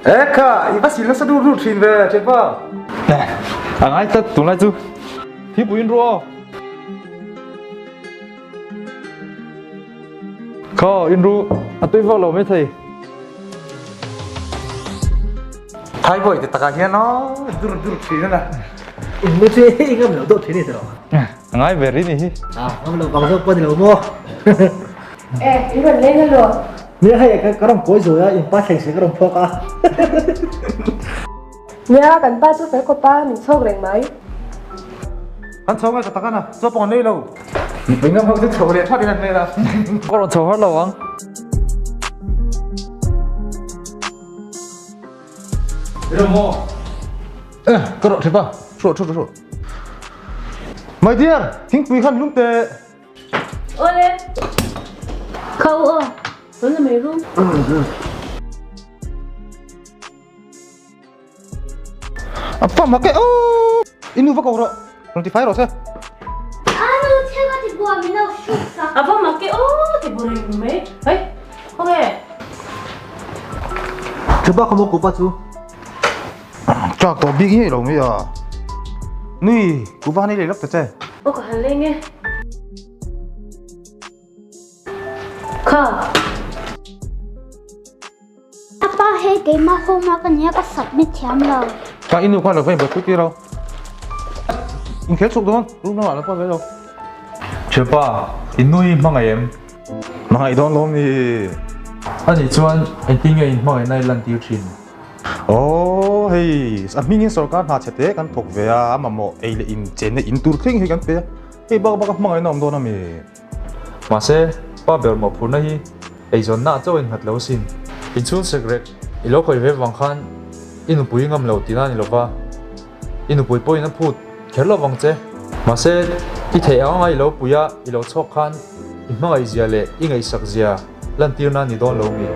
Eka, iba sila sa dulu trin ve, cepa. Nè, ai ta tụng lại chú. Thì bùi rùa. Có in ru, tôi vào lầu mấy thầy. Thay boy, thì taka hian nó dulu trin na. Indonesia ingat belum tuh sini terus. Ai về đi nè. Kamu belum bangsa apa di rumah? Iban lên rồi. Ini kayak orang koi rồi á, yang pas yang sih orang pok á. Nhà cần ba chú phải có ba mình sâu rèn máy. Anh cháu ngay taka na, cho bọn đây lâu. Mình ngâm không thích cháu liền thoát đi lần này là. Có đoạn chầu hết lầu không? Được không? Có độ cepa. Sốt. My dear, think we can look the. Ô lên. Khâu ơ. Tôi là mày luôn. Apa make? Oh, ini apa kau ro? Nanti fire ose. 아유, 채가지 뭐 미나 슉사. À vâng mà cái ô thì bùi mấy. Ấy. Không hề. Coba kamu kupas tuh. Chắc tao biết gì đâu bây giờ. Nui, cú ba này lấy lắm thế. Ô cả hành lên nghe. Khờ. 아빠 해 게임만 호마가 내가 submit 참러. Cái inu quan là phải bật cái đâu. In kết thúc đúng không? Lúc nào là qua cái đâu. 제빠, 인누이 망아엠. Mà ai đó lắm đi. 아니, 주한 엔딩에 망아 나이 란 디우친. Oh, hey, anh mình sở cái nào chết đấy, cái thuộc về à, mà một ấy là in trên này in tour kinh hay cái về. Hey, bác mang cái nào đó nè. 마세, 빠별 뭐 푸나히. 에이전 나 저인 핫 러신. 인춘 세그렉. 일로 거의 왜 왕칸. 이누 부잉함 러디난 일로바. 이누 부이 보이는 푸. 갤러 왕제. 마세, 이 태양아 일로 부야 일로 촉한. 임마가 이지알레 잉아 이삭지야. 란 띠우나 니돈 러미.